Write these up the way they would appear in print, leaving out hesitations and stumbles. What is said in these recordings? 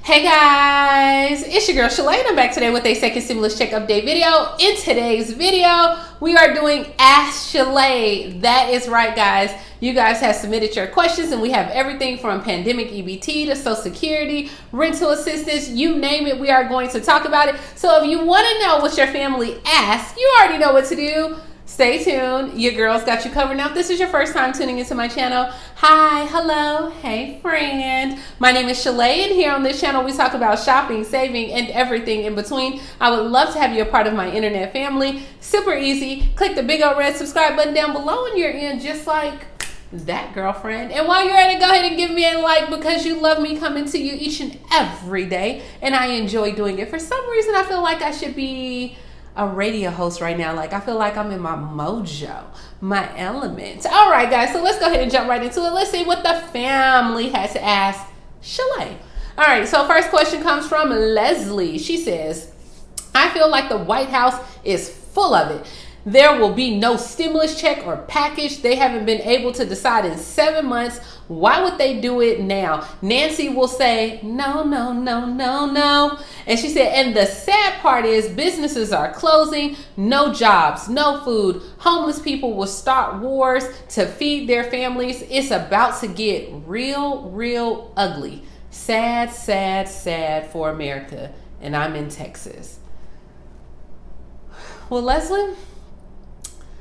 Hey guys, it's your girl Shalane. I'm back today with a second stimulus check update video. In today's video, we are doing Ask Shalane. That is right, guys. You guys have submitted your questions and we have everything from pandemic EBT to Social Security, rental assistance, you name it, we are going to talk about it. So if you want to know what your family asks, you already know what to do. Stay tuned. Your girl's got you covered. Now, if this is your first time tuning into my channel, hi, hello, hey friend. My name is Shalane, and here on this channel, we talk about shopping, saving, and everything in between. I would love to have you a part of my internet family. Super easy. Click the big old red subscribe button down below and you're in just like that, girlfriend. And while you're at it, go ahead and give me a like because you love me coming to you each and every day, and I enjoy doing it. For some reason, I feel like I should be a radio host right now. Like, I feel like I'm in my mojo, my element. All right, guys, so let's go ahead and jump right into it. Let's see what the family has to ask Shalane. All right, so first question comes from Leslie. She says, I feel like the White House is full of it. There will be no stimulus check or package. They haven't been able to decide in 7 months. Why would they do it now? Nancy will say, no, no, no, no, no. And she said, and the sad part is businesses are closing, no jobs, no food. Homeless people will start wars to feed their families. It's about to get real, real ugly. Sad, sad, sad for America. And I'm in Texas. Well, Leslie,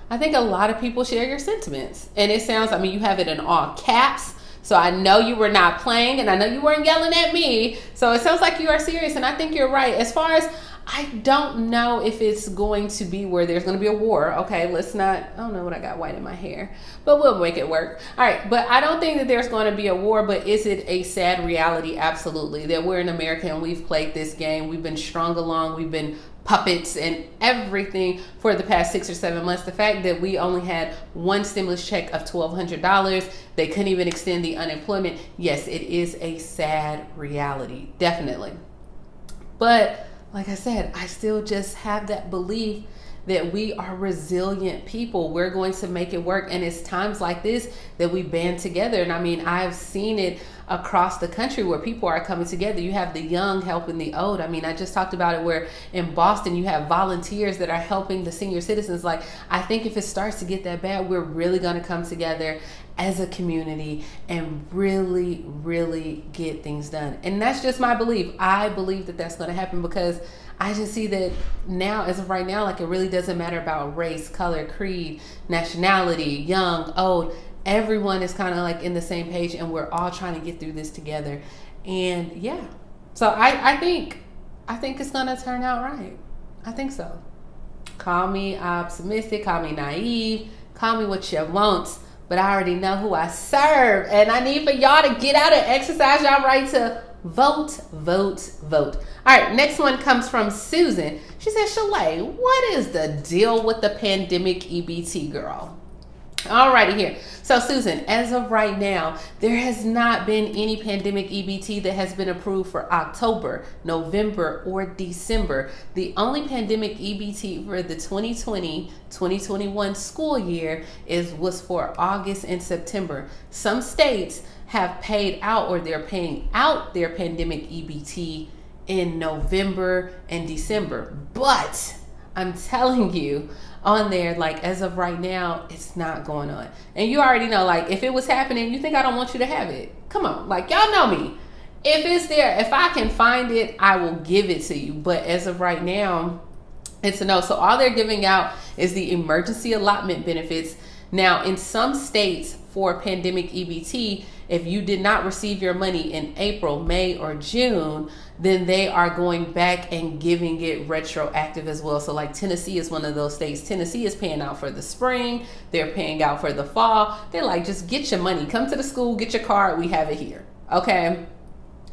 I think a lot of people share your sentiments. And it sounds, I mean, you have it in all caps. So I know you were not playing and I know you weren't yelling at me. So it sounds like you are serious, and I think you're right. As far as, I don't know if it's going to be where there's going to be a war. Okay, let's not, I don't know what I got white in my hair, but we'll make it work. All right, but I don't think that there's going to be a war, but is it a sad reality? Absolutely. That we're in America and we've played this game. We've been strung along. We've been puppets and everything for the past 6 or 7 months. The fact that we only had one stimulus check of $1,200, they couldn't even extend the unemployment. Yes, it is a sad reality, definitely. But like I said, I still just have that belief that we are resilient people. We're going to make it work. And it's times like this that we band together. And I mean, I've seen it across the country where people are coming together. You have the young helping the old. I mean, I just talked about it where in Boston, you have volunteers that are helping the senior citizens. Like, I think if it starts to get that bad, we're really going to come together as a community and really, really get things done. And that's just my belief. I believe that that's going to happen because I just see that now, as of right now, like, it really doesn't matter about race, color, creed, nationality, young, old. Everyone is kind of like in the same page and we're all trying to get through this together. And yeah, so I think it's going to turn out right. I think so. Call me optimistic, call me naive, call me what you want, but I already know who I serve. And I need for y'all to get out and exercise y'all right to vote, vote, vote. All right, next one comes from Susan. She says, Shalane, what is the deal with the pandemic EBT, girl? Alrighty here. So Susan, as of right now, there has not been any pandemic EBT that has been approved for October, November, or December. The only pandemic EBT for the 2020-2021 school year was for August and September. Some states have paid out, or they're paying out their pandemic EBT in November and December. But I'm telling you, on there, like, as of right now, it's not going on. And you already know, like, if it was happening, you think I don't want you to have it. Come on, like, y'all know me. If it's there, if I can find it, I will give it to you. But as of right now, it's a no. So all they're giving out is the emergency allotment benefits. Now, in some states for pandemic EBT, if you did not receive your money in April, May, or June, then they are going back and giving it retroactive as well. So like Tennessee is one of those states. Tennessee is paying out for the spring. They're paying out for the fall. They're like, just get your money. Come to the school, get your card. We have it here. Okay.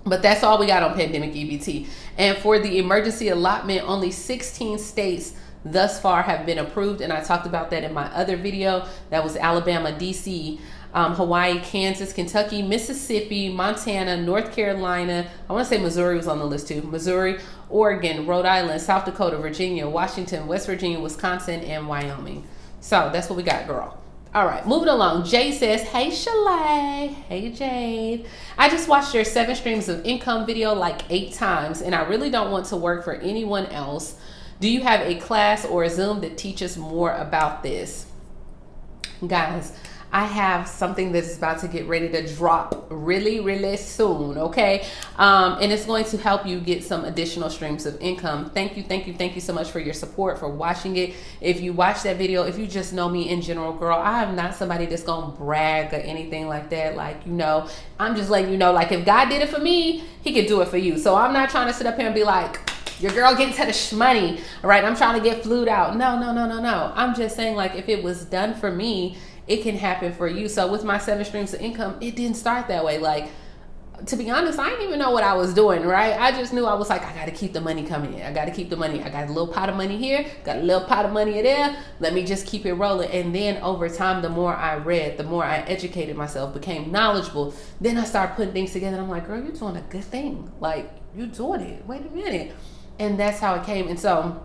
But that's all we got on pandemic EBT. And for the emergency allotment, only 16 states thus far have been approved. And I talked about that in my other video. That was Alabama, DC, Hawaii, Kansas, Kentucky, Mississippi, Montana, North Carolina. I want to say Missouri was on the list too. Missouri, Oregon, Rhode Island, South Dakota, Virginia, Washington, West Virginia, Wisconsin, and Wyoming. So that's what we got, girl. All right, moving along. Jade says, hey, Shalay. Hey, Jade. I just watched your 7 streams of income video like 8 times, and I really don't want to work for anyone else. Do you have a class or a Zoom that teaches more about this? Guys, I have something that's about to get ready to drop really, really soon, okay? And it's going to help you get some additional streams of income. Thank you so much for your support, for watching it. If you watch that video, if you just know me in general, girl, I am not somebody that's gonna brag or anything like that. Like, you know, I'm just letting you know, like, if God did it for me, he could do it for you. So I'm not trying to sit up here and be like, your girl getting to the shmoney, all right? I'm trying to get flued out. No. I'm just saying, like, if it was done for me, it can happen for you. So with my 7 streams of income, it didn't start that way. Like, to be honest, I didn't even know what I was doing, right? I just knew I was like, I got to keep the money coming in. I got to keep the money. I got a little pot of money here, got a little pot of money there. Let me just keep it rolling. And then over time, the more I read, the more I educated myself, became knowledgeable. Then I started putting things together. And I'm like, girl, you're doing a good thing. Like, you're doing it. Wait a minute. And that's how it came. And so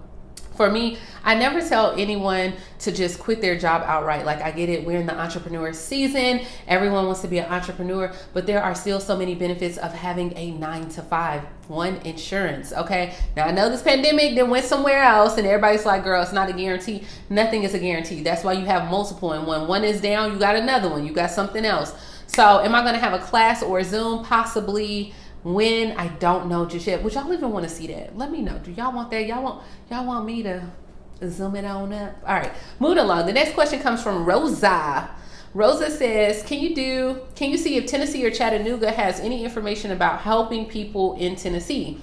for me, I never tell anyone to just quit their job outright. Like, I get it, we're in the entrepreneur season. Everyone wants to be an entrepreneur, but there are still so many benefits of having a 9-to-5. One, insurance, okay? Now, I know this pandemic then went somewhere else and everybody's like, girl, it's not a guarantee. Nothing is a guarantee. That's why you have multiple. And when one is down, you got another one. You got something else. So am I gonna have a class or a Zoom? Possibly. When? I don't know just yet. Would y'all even want to see that? Let me know. Do y'all want that? Y'all want me to zoom it on up? All right, moving along. The next question comes from Rosa. Rosa says, can you see if Tennessee or Chattanooga has any information about helping people in Tennessee?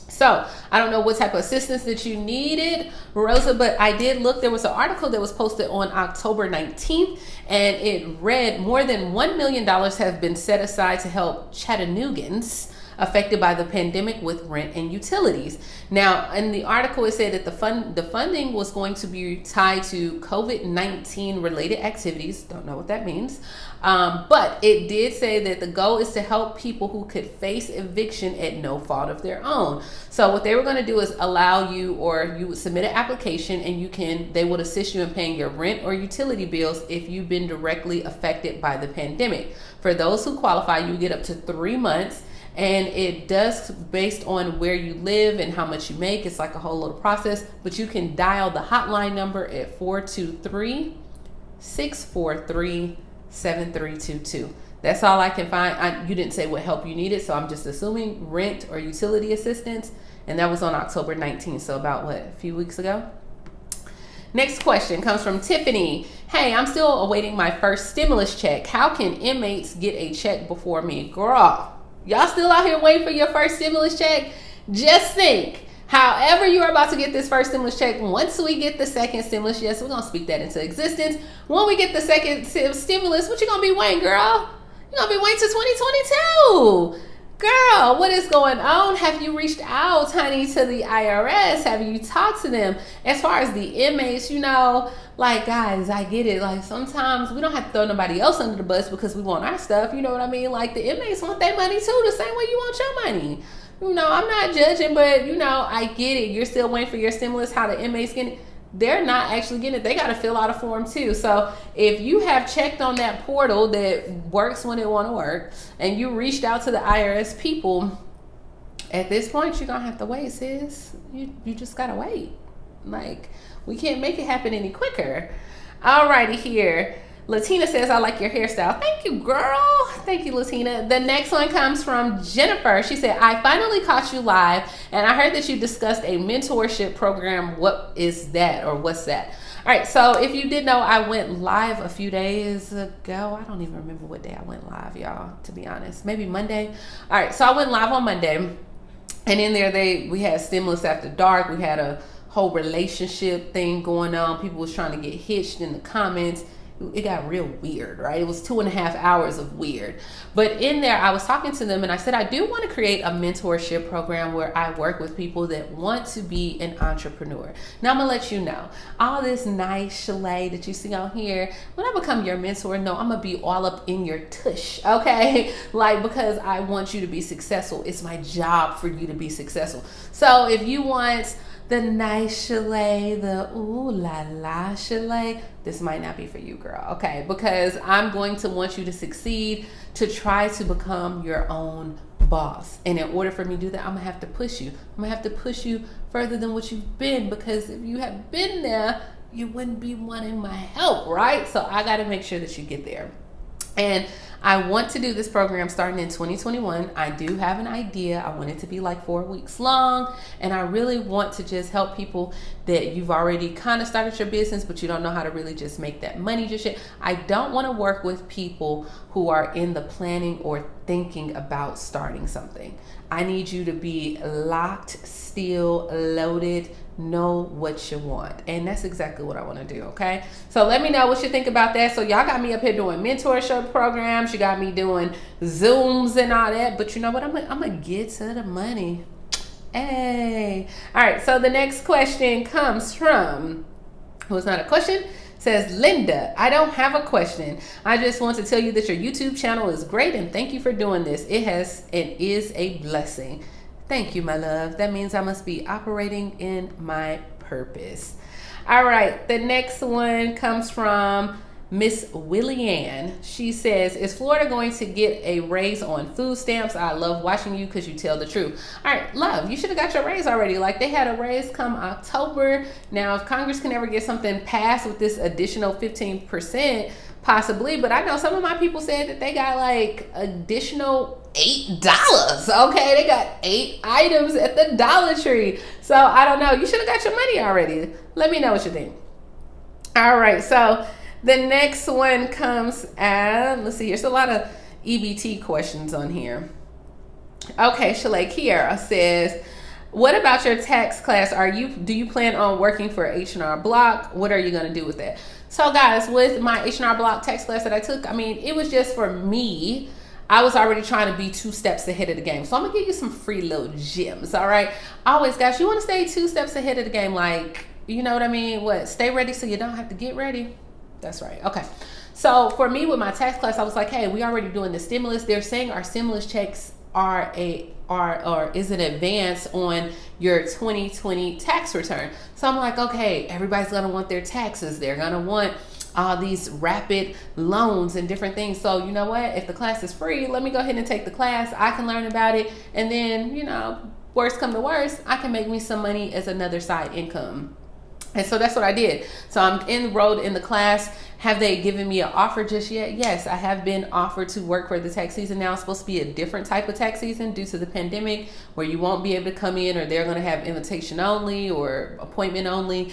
So I don't know what type of assistance that you needed, Rosa, but I did look. There was an article that was posted on October 19th, and it read more than $1 million have been set aside to help Chattanoogans affected by the pandemic with rent and utilities. Now, in the article, it said that the funding was going to be tied to COVID-19 related activities. Don't know what that means. But it did say that the goal is to help people who could face eviction at no fault of their own. So what they were going to do is allow you, or you would submit an application and they would assist you in paying your rent or utility bills if you've been directly affected by the pandemic. For those who qualify, you get up to 3 months. And it does based on where you live and how much you make. It's like a whole little process, but you can dial the hotline number at 423-643-7322. That's all I can find. You didn't say what help you needed, so I'm just assuming rent or utility assistance. And that was on October 19th, so about a few weeks ago. Next question comes from Tiffany. Hey, I'm still awaiting my first stimulus check. How can inmates get a check before me? Girl, y'all still out here waiting for your first stimulus check? Just think, however you're about to get this first stimulus check, once we get the second stimulus, yes, we're going to speak that into existence. When we get the second stimulus, what you going to be waiting, girl? You're going to be waiting till 2022. Girl, what is going on? Have you reached out, honey, to the IRS? Have you talked to them? As far as the inmates, like, guys, I get it. Like, sometimes we don't have to throw nobody else under the bus because we want our stuff. You know what I mean? Like, the inmates want their money too, the same way you want your money. I'm not judging, but, I get it. You're still waiting for your stimulus. How the inmates get it? They're not actually getting it. They got to fill out a form too. So if you have checked on that portal that works when it want to work, and you reached out to the IRS people, at this point, you're going to have to wait, sis. You just got to wait. Like, we can't make it happen any quicker. Alrighty here. Latina says, I like your hairstyle. Thank you, girl. Thank you, Latina. The next one comes from Jennifer. She said, I finally caught you live, and I heard that you discussed a mentorship program. What is that, or what's that? All right, so if you did know, I went live a few days ago. I don't even remember what day I went live, y'all, to be honest. Maybe Monday. All right, so I went live on Monday, and in there we had Stimulus After Dark. We had a whole relationship thing going on. People was trying to get hitched in the comments. It got real weird, right? It was 2.5 hours of weird. But in there, I was talking to them and I said, I do want to create a mentorship program where I work with people that want to be an entrepreneur. Now, I'm going to let you know, all this nice chalet that you see on here, when I become your mentor, no, I'm going to be all up in your tush, okay? Like, because I want you to be successful. It's my job for you to be successful. So if you want the nice chalet, the ooh la la chalet, this might not be for you, girl, okay? Because I'm going to want you to succeed, to try to become your own boss. And in order for me to do that, I'm gonna have to push you. I'm gonna have to push you further than what you've been, because if you have been there, you wouldn't be wanting my help, right? So I gotta make sure that you get there. And I want to do this program starting in 2021. I do have an idea. I want it to be like 4 weeks long. And I really want to just help people that you've already kind of started your business, but you don't know how to really just make that money just yet. I don't want to work with people who are in the planning or thinking about starting something. I need you to be locked, still, loaded, know what you want. And that's exactly what I want to do, okay? So let me know what you think about that. So y'all got me up here doing mentorship programs. You got me doing Zooms and all that. But you know what? I'm gonna get to the money. Hey. All right, so the next question comes from, who's not a question, says, Linda, I don't have a question. I just want to tell you that your YouTube channel is great and thank you for doing this. It is a blessing. Thank you, my love. That means I must be operating in my purpose. All right, the next one comes from Miss Willianne. She says, is Florida going to get a raise on food stamps? I love watching you because you tell the truth. All right, love, you should have got your raise already. Like, they had a raise come October. Now, if Congress can ever get something passed with this additional 15%, possibly, but I know some of my people said that they got like additional $8. Okay, they got 8 items at the Dollar Tree. So I don't know. You should have got your money already. Let me know what you think. All right, so the next one comes at, let's see, there's a lot of EBT questions on here. Okay, Shalay Kiera says, what about your tax class? Do you plan on working for H&R Block? What are you going to do with that? So guys, with my H&R Block tax class that I took, I mean, it was just for me. I was already trying to be 2 steps ahead of the game. So I'm gonna give you some free little gems, all right? Always, guys, you wanna stay 2 steps ahead of the game. Like, you know what I mean? What, stay ready so you don't have to get ready? That's right, okay. So for me with my tax class, I was like, hey, we already doing the stimulus. They're saying our stimulus checks is an advance on your 2020 tax return. So I'm like, okay, everybody's gonna want their taxes. They're gonna want all these rapid loans and different things. So you know what? If the class is free, let me go ahead and take the class. I can learn about it. And then, you know, worst come to worst, I can make me some money as another side income. And so that's what I did. So I'm enrolled in the class. Have they given me an offer just yet? Yes, I have been offered to work for the tax season. Now it's supposed to be a different type of tax season due to the pandemic, where you won't be able to come in, or they're going to have invitation only or appointment only.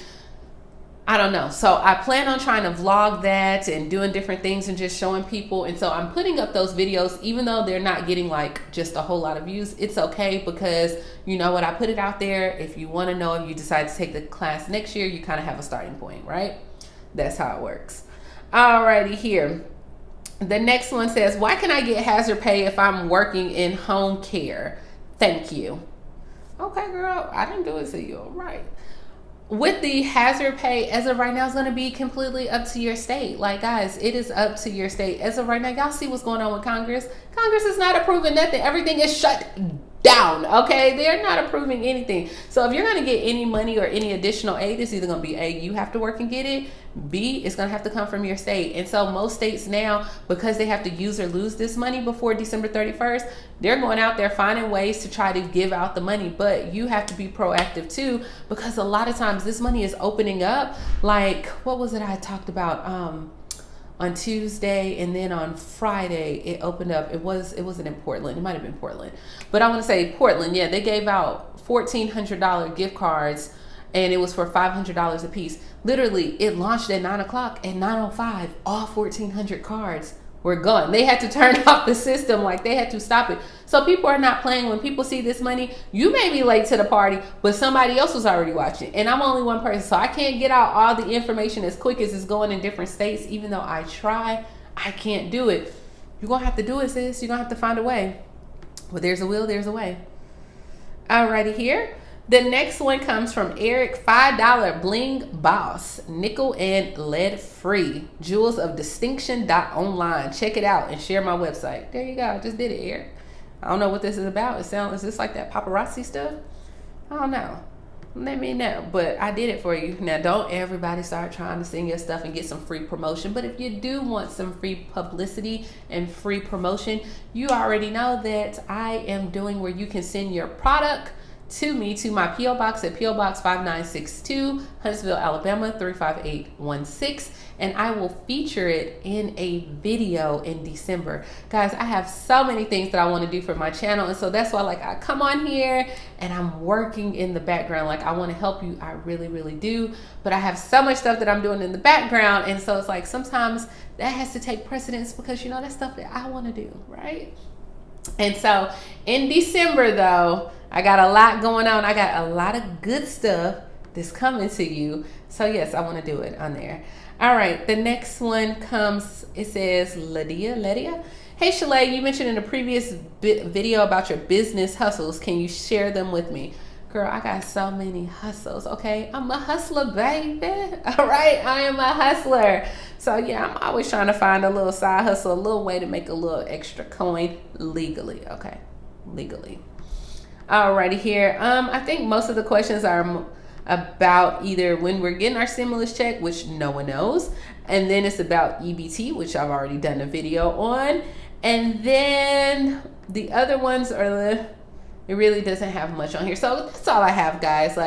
I don't know. So I plan on trying to vlog that and doing different things and just showing people. And so I'm putting up those videos, even though they're not getting like just a whole lot of views. It's okay, because you know what, I put it out there. If you want to know if you decide to take the class next year, you kind of have a starting point, right? That's how it works. Alrighty, here. The next one says, why can I get hazard pay if I'm working in home care? Thank you. Okay, girl, I didn't do it to you. All right. With the hazard pay, as of right now, is going to be completely up to your state. Like, guys, it is up to your state. As of right now, y'all see what's going on with Congress. Congress is not approving nothing. Everything is shut down, okay? They're not approving anything. So if you're going to get any money or any additional aid, it's either going to be A, you have to work and get it. B, it's going to have to come from your state. And so most states now, because they have to use or lose this money before December 31st, they're going out there finding ways to try to give out the money. But you have to be proactive too, because a lot of times this money is opening up. Like, what was it I talked about on Tuesday, and then on Friday it opened up. It wasn't in Portland. It might have been Portland, but I want to say Portland. Yeah, they gave out $1,400 gift cards, and it was for $500 a piece. Literally, it launched at 9 o'clock. At 9:05, all 1,400 cards were gone. They had to turn off the system. Like, they had to stop it. So people are not playing. When people see this money, you may be late to the party, but somebody else was already watching. And I'm only one person, so I can't get out all the information as quick as it's going in different states. Even though I try, I can't do it. You're going to have to do it, sis. You're going to have to find a way. Well, there's a will, there's a way. Alrighty, here. The next one comes from Eric, $5 Bling Boss, nickel and lead free, jewels of distinction.online. Check it out and share my website. There you go. I just did it, Eric. I don't know what this is about. Is this like that paparazzi stuff? I don't know. let me know. But I did it for you. Now, don't everybody start trying to send your stuff and get some free promotion. But if you do want some free publicity and free promotion, you already know that I am doing where you can send your product to me, to my P.O. Box at P.O. Box 5962, Huntsville, Alabama 35816, and I will feature it in a video in December. Guys, I have so many things that I want to do for my channel, and so that's why I come on here and I'm working in the background. I want to help you, I really, really do, but I have so much stuff that I'm doing in the background, and so it's sometimes that has to take precedence because that's stuff that I want to do, right? And so in December, though, I got a lot going on. I got a lot of good stuff that's coming to you. So yes, I want to do it on there. All right, the next one comes, it says Lydia. Hey Shalay, you mentioned in a previous video about your business hustles. Can you share them with me? Girl, I got so many hustles, okay? I'm a hustler, baby. All right, I am a hustler. So yeah, I'm always trying to find a little side hustle, a little way to make a little extra coin legally, okay? Legally. Alrighty here. I think most of the questions are about either when we're getting our stimulus check, which no one knows, and then it's about EBT, which I've already done a video on, and then the other ones are it really doesn't have much on here. So that's all I have, guys.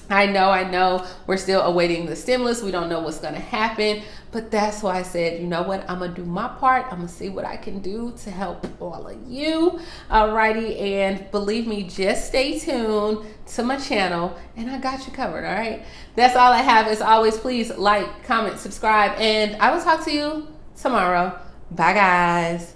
I know we're still awaiting the stimulus. We don't know what's going to happen, but that's why I said, you know what? I'm going to do my part. I'm going to see what I can do to help all of you. Alrighty. And believe me, just stay tuned to my channel and I got you covered. All right. That's all I have. As always, please like, comment, subscribe, and I will talk to you tomorrow. Bye, guys.